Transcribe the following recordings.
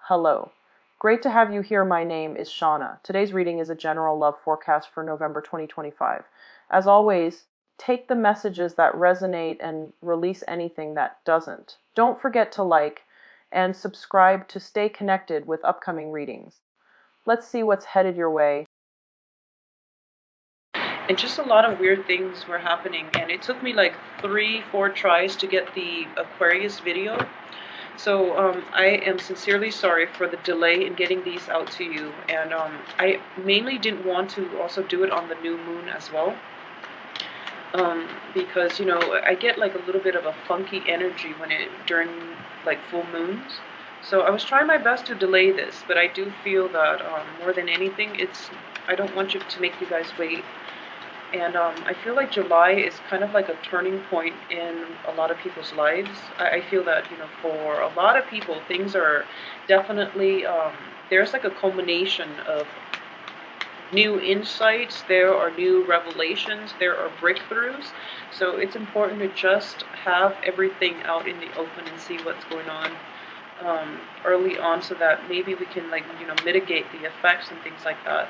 Hello. Great to have you here. My name is Shauna. Today's reading is a general love forecast for November 2025. As always, take the messages that resonate and release anything that doesn't. Don't forget to like and subscribe to stay connected with upcoming readings. Let's see what's headed your way. And just a lot of weird things were happening, and it took me like 3-4 tries to get the Aquarius video. So I am sincerely sorry for the delay in getting these out to you, and I mainly didn't want to also do it on the new moon as well, because I get like a little bit of a funky energy during like full moons. So I was trying my best to delay this, but I do feel that more than anything, I don't want to make you guys wait. And I feel like July is kind of like a turning point in a lot of people's lives. I feel that, for a lot of people, things are definitely, there's like a culmination of new insights, there are new revelations, there are breakthroughs. So it's important to just have everything out in the open and see what's going on early on, so that maybe we can mitigate the effects and things like that.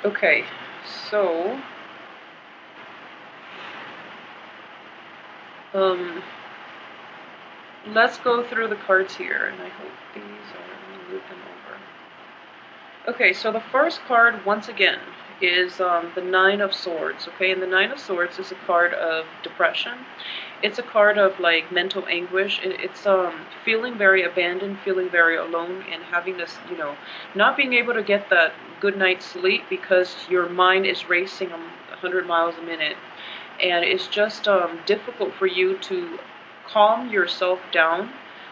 Okay, so let's go through the cards here, and I hope these are, let me move them over. Okay, so the first card, once again, is the Nine of Swords, okay? And the Nine of Swords is a card of depression. It's a card of like mental anguish. It's feeling very abandoned, feeling very alone, and having this, not being able to get that good night's sleep because your mind is racing 100 miles a minute, and it's just difficult for you to calm yourself down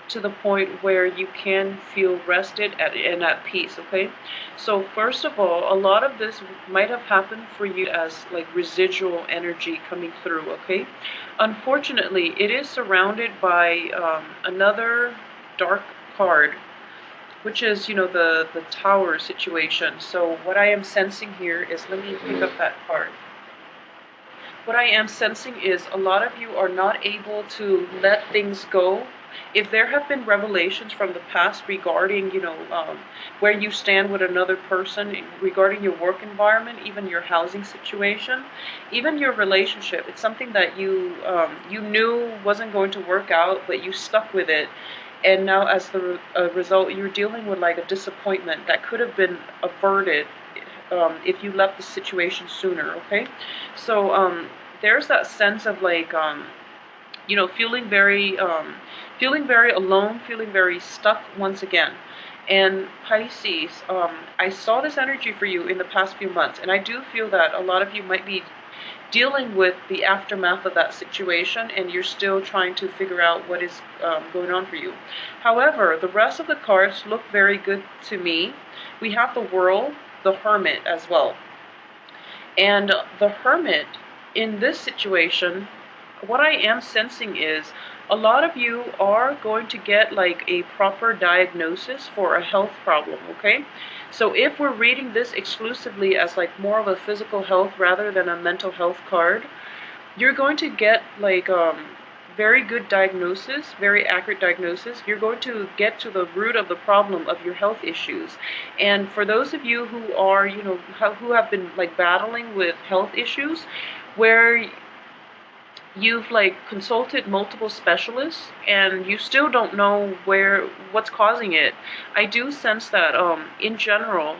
to the point where you can feel rested and at peace, okay? So first of all, a lot of this might have happened for you as like residual energy coming through, okay? Unfortunately, it is surrounded by another dark card, which is, the Tower situation. So what I am sensing here is, let me pick up that card. What I am sensing is a lot of you are not able to let things go. If there have been revelations from the past regarding, where you stand with another person, regarding your work environment, even your housing situation, even your relationship, it's something that you knew wasn't going to work out, but you stuck with it. And now as the result, you're dealing with like a disappointment that could have been averted if you left the situation sooner, okay? So there's that sense of like, feeling very alone, feeling very stuck once again. And Pisces, I saw this energy for you in the past few months, and I do feel that a lot of you might be dealing with the aftermath of that situation, and you're still trying to figure out what is going on for you. However, the rest of the cards look very good to me. We have the World, the Hermit as well. And the Hermit, in this situation, what I am sensing is a lot of you are going to get like a proper diagnosis for a health problem, okay? So if we're reading this exclusively as like more of a physical health rather than a mental health card, you're going to get like very good diagnosis, very accurate diagnosis. You're going to get to the root of the problem of your health issues. And for those of you who are, who have been like battling with health issues, where you've like consulted multiple specialists and you still don't know what's causing it, I do sense that in general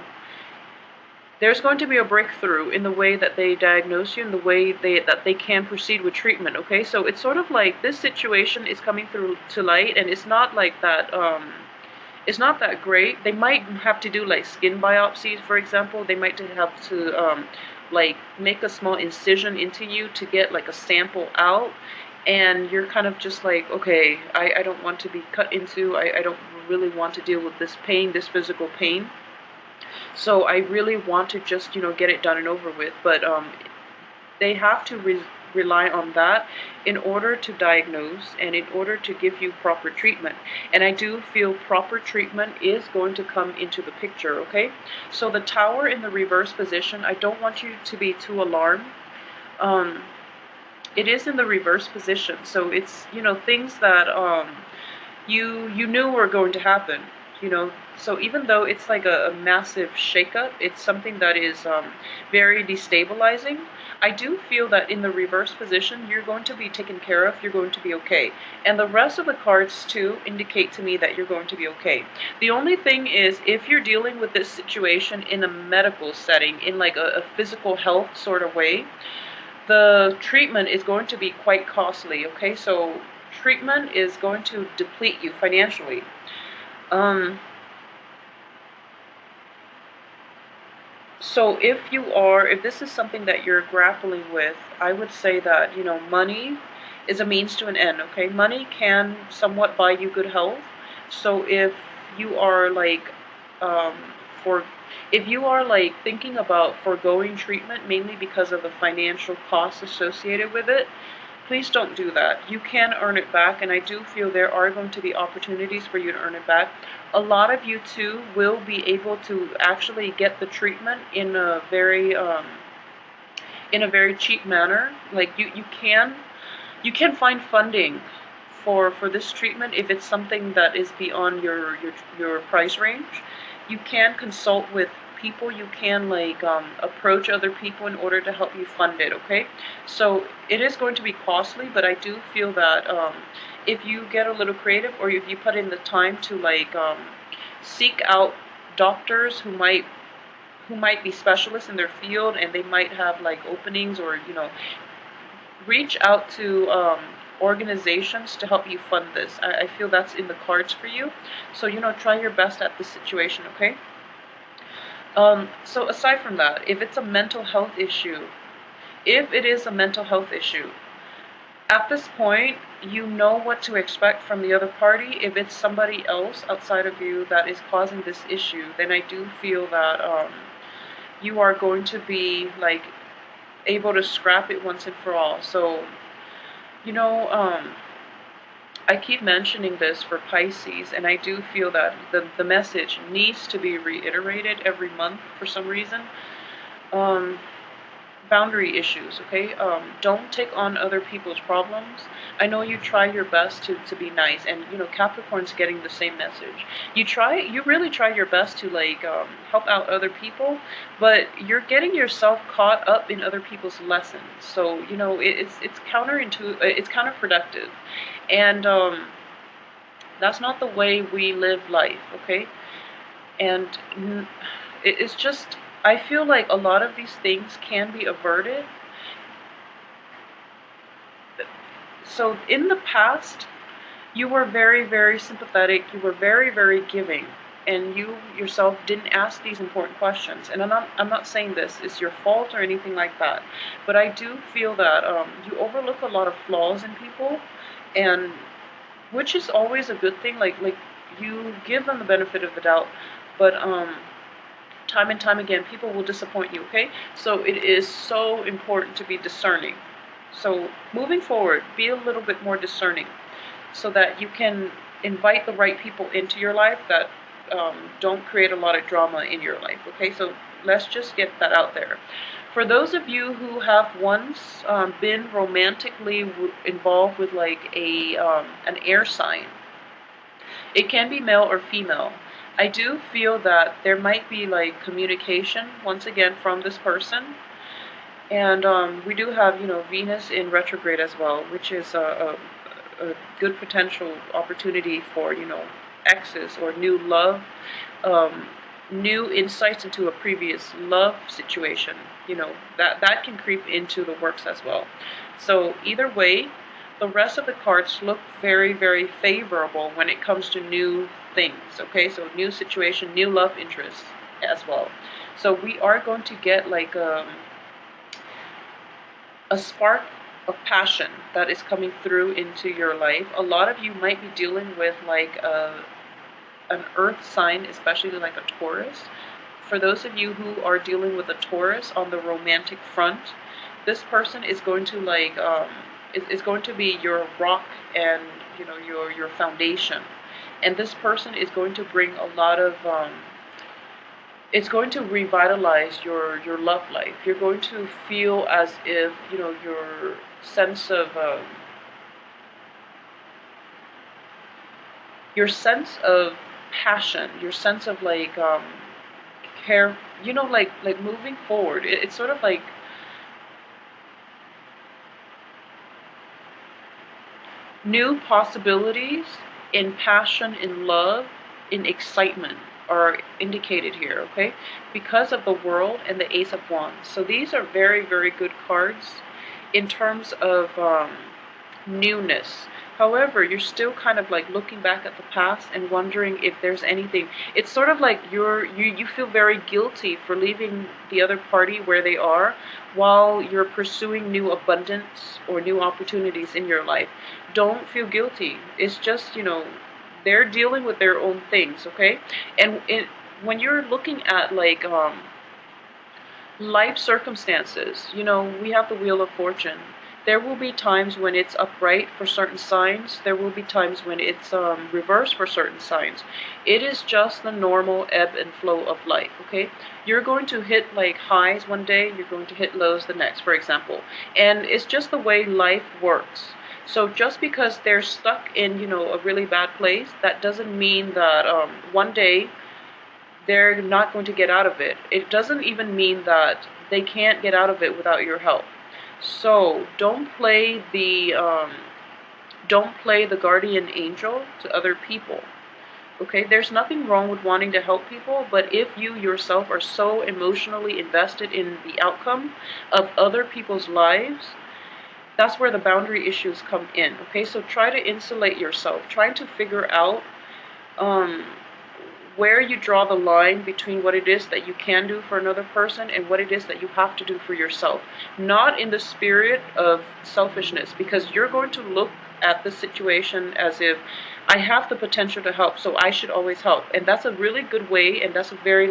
there's going to be a breakthrough in the way that they diagnose you and the way that they can proceed with treatment, okay? So it's sort of like this situation is coming through to light, and it's not like that it's not that great. They might have to do like skin biopsies, for example. They might have to like make a small incision into you to get like a sample out, and you're kind of just like, okay, I don't want to be cut into. I don't really want to deal with this pain, this physical pain. So I really want to just, get it done and over with. But they have to rely on that in order to diagnose and in order to give you proper treatment. And I do feel proper treatment is going to come into the picture, okay? So the Tower in the reverse position, I don't want you to be too alarmed. it is in the reverse position. So it's, things that you knew were going to happen. So even though it's like a massive shakeup, it's something that is very destabilizing. I do feel that in the reverse position, you're going to be taken care of, you're going to be okay. And the rest of the cards too indicate to me that you're going to be okay. The only thing is, if you're dealing with this situation in a medical setting, in like a physical health sort of way, the treatment is going to be quite costly, okay? So treatment is going to deplete you financially. So if this is something that you're grappling with, I would say that, money is a means to an end, okay? Money can somewhat buy you good health. So you are like, um, for, if you are like thinking about foregoing treatment mainly because of the financial costs associated with it, please don't do that. You can earn it back, and I do feel there are going to be opportunities for you to earn it back. A lot of you too will be able to actually get the treatment in a very cheap manner. Like you can find funding for this treatment if it's something that is beyond your price range. You can consult with people. You can like approach other people in order to help you fund it. Okay, so it is going to be costly, but I do feel that if you get a little creative, or if you put in the time to like seek out doctors who might be specialists in their field, and they might have like openings, or reach out to organizations to help you fund this. I feel that's in the cards for you. So, try your best at this situation, okay? So aside from that, if it's a mental health issue, if it is a mental health issue, at this point, you know what to expect from the other party. If it's somebody else outside of you that is causing this issue, then I do feel that you are going to be like able to scrap it once and for all. So, you know, um, I keep mentioning this for Pisces, and I do feel that the message needs to be reiterated every month for some reason. Um, Boundary issues, okay? Don't take on other people's problems. I know you try your best to be nice, and Capricorn's getting the same message. You really try your best to like help out other people, but you're getting yourself caught up in other people's lessons. So it's counterproductive, and that's not the way we live life, okay? And it's just, I feel like a lot of these things can be averted. So in the past, you were very, very sympathetic, you were very, very giving, and you yourself didn't ask these important questions. And I'm not saying this is your fault or anything like that, but I do feel that you overlook a lot of flaws in people, and which is always a good thing. Like you give them the benefit of the doubt, but time and time again, people will disappoint you, okay? So it is so important to be discerning. So moving forward, be a little bit more discerning so that you can invite the right people into your life that don't create a lot of drama in your life, okay? So let's just get that out there. For those of you who have once been romantically involved with like an air sign, it can be male or female. I do feel that there might be like communication once again from this person, and we do have Venus in retrograde as well, which is a good potential opportunity for exes or new love, um, new insights into a previous love situation. That can creep into the works as well. So either way, the rest of the cards look very, very favorable when it comes to new things, okay? So new situation, new love interests as well. So we are going to get like a spark of passion that is coming through into your life. A lot of you might be dealing with like an earth sign, especially like a Taurus. For those of you who are dealing with a Taurus on the romantic front, this person is going to like is going to be your rock, and your foundation. And this person is going to bring a lot of it's going to revitalize your love life. You're going to feel as if, your sense of passion, your sense of care, like moving forward. It's sort of like new possibilities in passion, in love, in excitement are indicated here, okay? Because of the World and the Ace of Wands. So these are very, very good cards in terms of newness. However, you're still kind of like looking back at the past and wondering if there's anything. It's sort of like you feel very guilty for leaving the other party where they are while you're pursuing new abundance or new opportunities in your life. Don't feel guilty. It's just, they're dealing with their own things, okay? And when you're looking at life circumstances, we have the Wheel of Fortune. There will be times when it's upright for certain signs. There will be times when it's reversed for certain signs. It is just the normal ebb and flow of life, okay? You're going to hit like highs one day, you're going to hit lows the next, for example. And it's just the way life works. So just because they're stuck in, a really bad place, that doesn't mean that one day they're not going to get out of it. It doesn't even mean that they can't get out of it without your help. So don't play the guardian angel to other people. Okay, there's nothing wrong with wanting to help people, but if you yourself are so emotionally invested in the outcome of other people's lives, that's where the boundary issues come in. Okay, so try to insulate yourself, trying to figure out um, where you draw the line between what it is that you can do for another person and what it is that you have to do for yourself. Not in the spirit of selfishness, because you're going to look at the situation as if I have the potential to help, so I should always help. And that's a really good way, and that's a very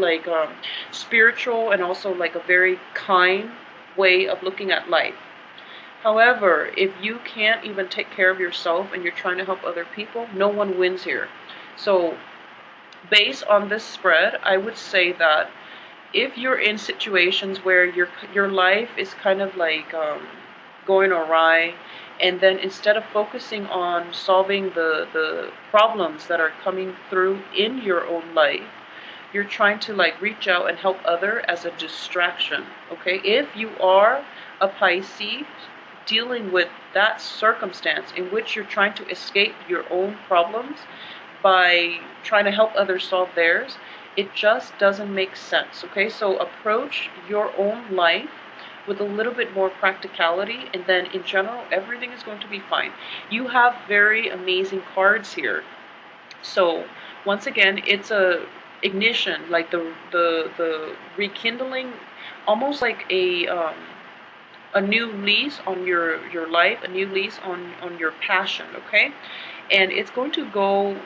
spiritual and also like a very kind way of looking at life. However, if you can't even take care of yourself and you're trying to help other people, no one wins here. So based on this spread, I would say that if you're in situations where your life is kind of like going awry, and then instead of focusing on solving the problems that are coming through in your own life, you're trying to like reach out and help other as a distraction, okay? If you are a Pisces dealing with that circumstance in which you're trying to escape your own problems by trying to help others solve theirs, it just doesn't make sense, okay? So approach your own life with a little bit more practicality, and then in general, everything is going to be fine. You have very amazing cards here. So once again, it's a ignition, like the rekindling, almost like a new lease on your life, a new lease on your passion, okay? And it's going to go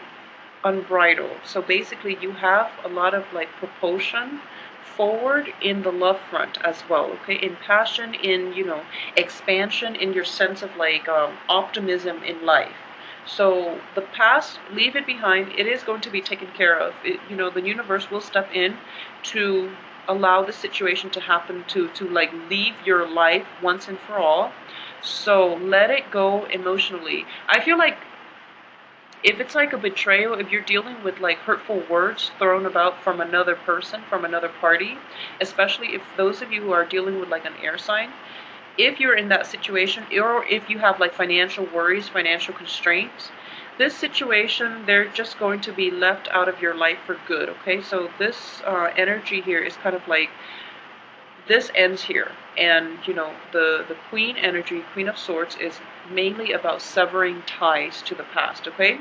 unbridled. So basically you have a lot of like propulsion forward in the love front as well, okay? In passion, in, expansion, in your sense of optimism in life. So the past, leave it behind. It is going to be taken care of. The universe will step in to allow the situation to happen, to like leave your life once and for all. So let it go emotionally. I feel like if it's like a betrayal, if you're dealing with like hurtful words thrown about from another person, from another party, especially if those of you who are dealing with like an air sign, if you're in that situation, or if you have like financial worries, financial constraints, this situation, they're just going to be left out of your life for good, okay? So this energy here is kind of like, this ends here. And the queen energy, Queen of Swords, is mainly about severing ties to the past, okay?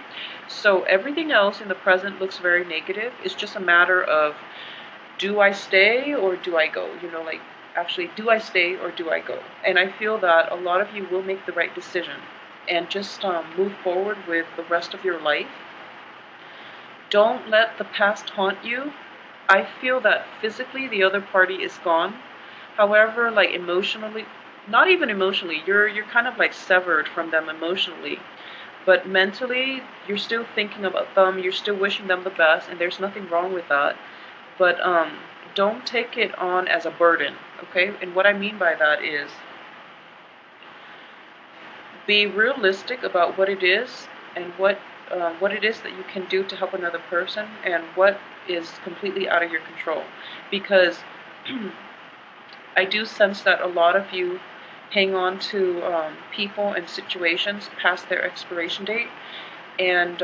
So everything else in the present looks very negative. It's just a matter of, do I stay or do I go? Actually, do I stay or do I go? And I feel that a lot of you will make the right decision and just move forward with the rest of your life. Don't let the past haunt you. I feel that physically the other party is gone. However, like emotionally, not even emotionally, you're kind of like severed from them emotionally. But mentally, you're still thinking about them, you're still wishing them the best, and there's nothing wrong with that. But don't take it on as a burden, okay? And what I mean by that is be realistic about what it is and what it is that you can do to help another person and what is completely out of your control. Because I do sense that a lot of you hang on to people and situations past their expiration date. And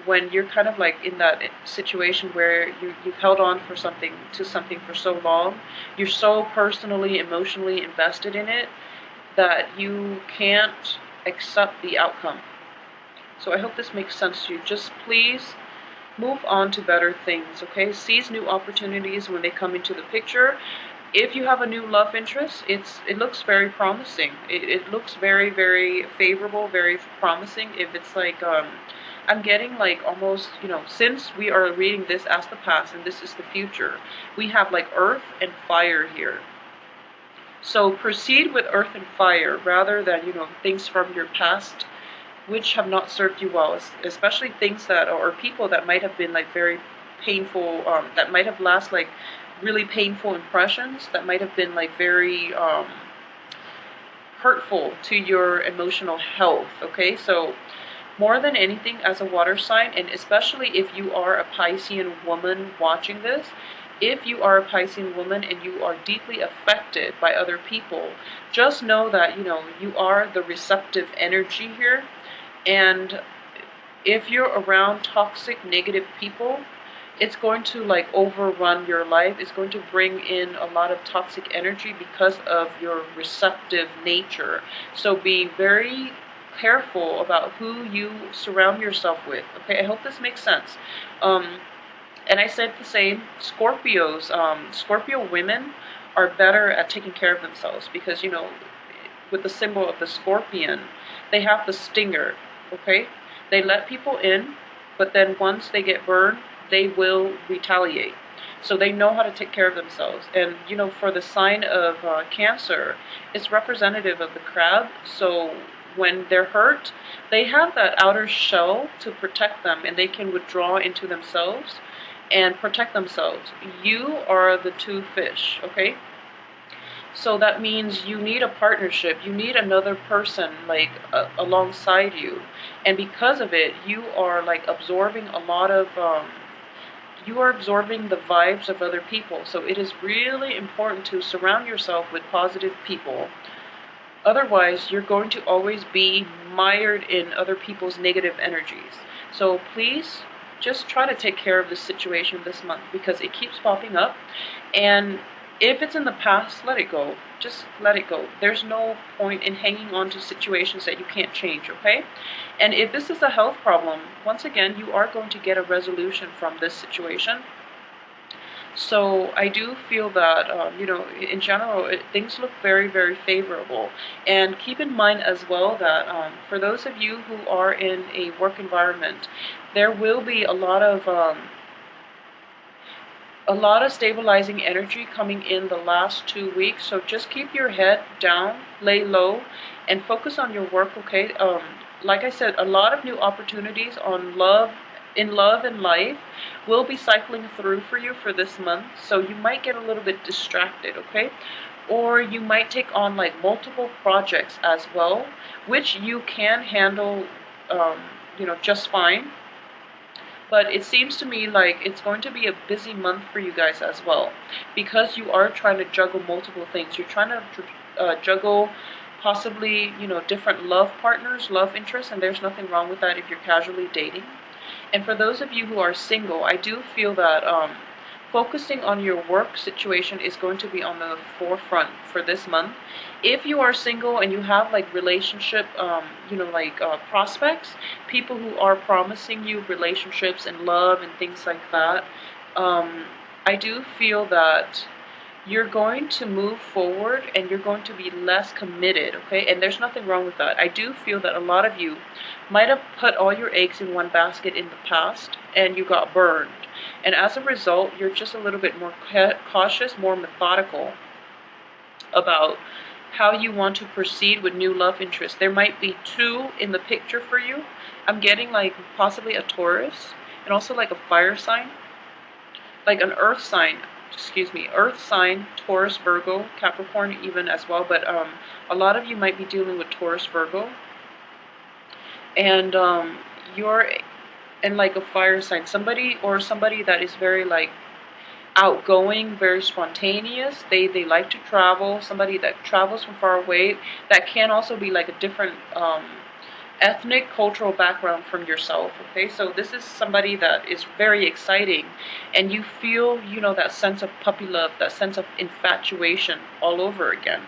when you're kind of like in that situation where you've held on for something for so long, you're so personally, emotionally invested in it that you can't accept the outcome. So I hope this makes sense to you. Just please move on to better things, okay? Seize new opportunities when they come into the picture. If you have a new love interest, it looks very promising. It looks very, very favorable, very promising. If it's like, I'm getting like almost, since we are reading this as the past and this is the future, we have like earth and fire here. So proceed with earth and fire rather than, things from your past which have not served you well, especially things that, or people that might have been like very painful, that might have last like really painful impressions, that might have been like very hurtful to your emotional health, okay? So more than anything, as a water sign, and especially if you are a Piscean woman watching this, if you are a Piscean woman and you are deeply affected by other people, just know that, you are the receptive energy here. And if you're around toxic, negative people, it's going to like overrun your life. It's going to bring in a lot of toxic energy because of your receptive nature. So be very careful about who you surround yourself with. Okay, I hope this makes sense. And I said the same. Scorpio women are better at taking care of themselves because, with the symbol of the scorpion, they have the stinger, okay? They let people in, but then once they get burned, they will retaliate. So they know how to take care of themselves. And, for the sign of Cancer, it's representative of the crab. So when they're hurt, they have that outer shell to protect them, and they can withdraw into themselves and protect themselves. You are the two fish, okay? So that means you need a partnership. You need another person like alongside you. And because of it, you are like absorbing a lot of you are absorbing the vibes of other people. So it is really important to surround yourself with positive people. Otherwise, you're going to always be mired in other people's negative energies. So please just try to take care of this situation this month because it keeps popping up. And if it's in the past, let it go. Just let it go. There's no point in hanging on to situations that you can't change, okay? And if this is a health problem, once again, you are going to get a resolution from this situation. So I do feel that, in general, things look very, very favorable. And keep in mind as well that for those of you who are in a work environment, there will be a lot of stabilizing energy coming in the last 2 weeks. So just keep your head down, lay low, and focus on your work, okay? Like I said, a lot of new opportunities in love and life will be cycling through for you for this month. So you might get a little bit distracted, okay? Or you might take on like multiple projects as well, which you can handle, just fine. But it seems to me like it's going to be a busy month for you guys as well, because you are trying to juggle multiple things. You're trying to juggle possibly, different love partners, love interests, and there's nothing wrong with that if you're casually dating. And for those of you who are single, I do feel that focusing on your work situation is going to be on the forefront for this month. If you are single and you have like relationship, prospects, people who are promising you relationships and love and things like that, I do feel that you're going to move forward and you're going to be less committed, okay? And there's nothing wrong with that. I do feel that a lot of you might have put all your eggs in one basket in the past and you got burned. And as a result, you're just a little bit more cautious, more methodical about how you want to proceed with new love interests. There might be two in the picture for you. I'm getting like possibly a Taurus and also like a fire sign, like an earth sign. Earth sign, Taurus, Virgo, Capricorn even as well, but a lot of you might be dealing with Taurus, Virgo, and you're in like a fire sign, somebody that is very like outgoing, very spontaneous. They like to travel, somebody that travels from far away, that can also be like a different ethnic, cultural background from yourself, okay? So this is somebody that is very exciting, and you feel, you know, that sense of puppy love, that sense of infatuation all over again.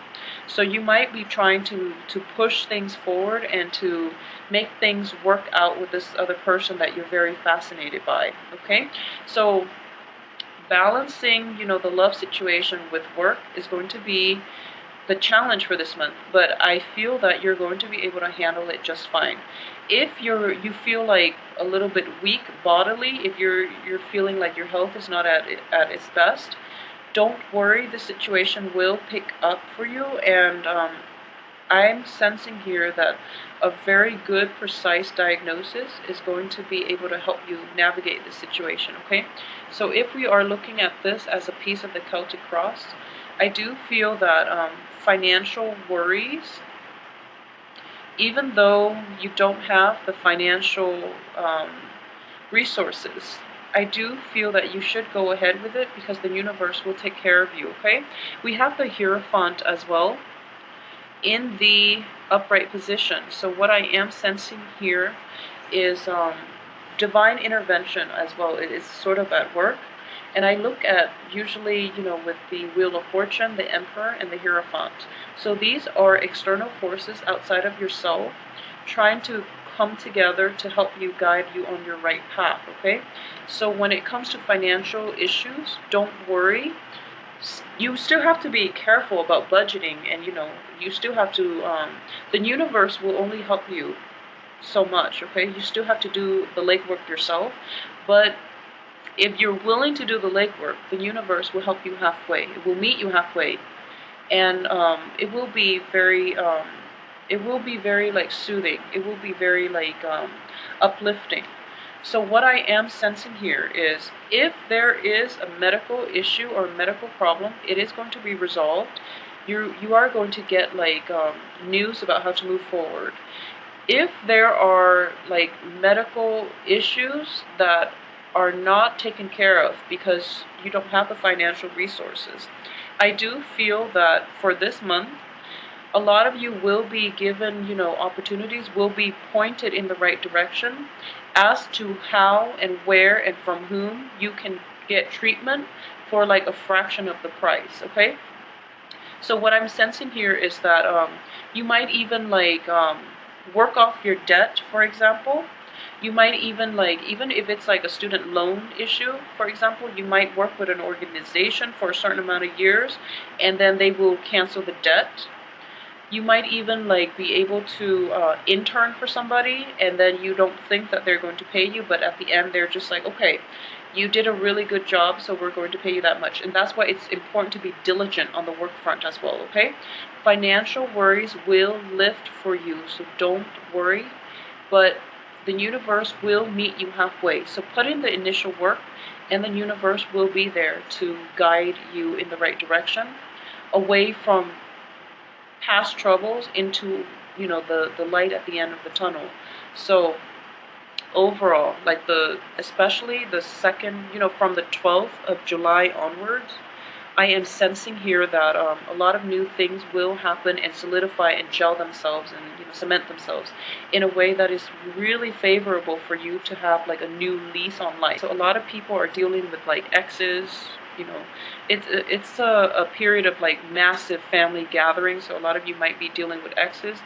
So you might be trying to push things forward and to make things work out with this other person that you're very fascinated by, okay? So balancing, you know, the love situation with work is going to be the challenge for this month, but I feel that you're going to be able to handle it just fine. If you feel like a little bit weak bodily, if you're feeling like your health is not at its best, don't worry, the situation will pick up for you, and I'm sensing here that a very good, precise diagnosis is going to be able to help you navigate the situation, okay? So if we are looking at this as a piece of the Celtic cross, I do feel that financial worries, even though you don't have the financial resources, I do feel that you should go ahead with it because the universe will take care of you, okay? We have the Hierophant as well in the upright position. So what I am sensing here is divine intervention as well. It is sort of at work. And I look at usually, you know, with the Wheel of Fortune, the Emperor, and the Hierophant. So these are external forces outside of yourself trying to come together to help you, guide you on your right path, okay? So when it comes to financial issues, don't worry. You still have to be careful about budgeting, and, you know, you still have to, the universe will only help you so much, okay? You still have to do the legwork yourself, but if you're willing to do the legwork, the universe will help you halfway. It will meet you halfway, and it will be very like soothing. It will be very like uplifting. So what I am sensing here is, if there is a medical issue or a medical problem, it is going to be resolved. You are going to get like news about how to move forward. If there are like medical issues that are not taken care of because you don't have the financial resources, I do feel that for this month, a lot of you will be given, you know, opportunities, will be pointed in the right direction as to how and where and from whom you can get treatment for like a fraction of the price, okay? So what I'm sensing here is that you might even like work off your debt, for example. You might even like, even if it's like a student loan issue, for example, you might work with an organization for a certain amount of years, and then they will cancel the debt. You might even like be able to intern for somebody, and then you don't think that they're going to pay you, but at the end they're just like, okay, you did a really good job, so we're going to pay you that much. And that's why it's important to be diligent on the work front as well, okay? Financial worries will lift for you, so don't worry, but the universe will meet you halfway. So put in the initial work, and the universe will be there to guide you in the right direction, away from past troubles into, you know, the light at the end of the tunnel. So overall, like especially the second, you know, from the 12th of July onwards, I am sensing here that a lot of new things will happen and solidify and gel themselves and, you know, cement themselves in a way that is really favorable for you to have like a new lease on life. So a lot of people are dealing with like exes, you know, it's a period of like massive family gatherings. So a lot of you might be dealing with exes.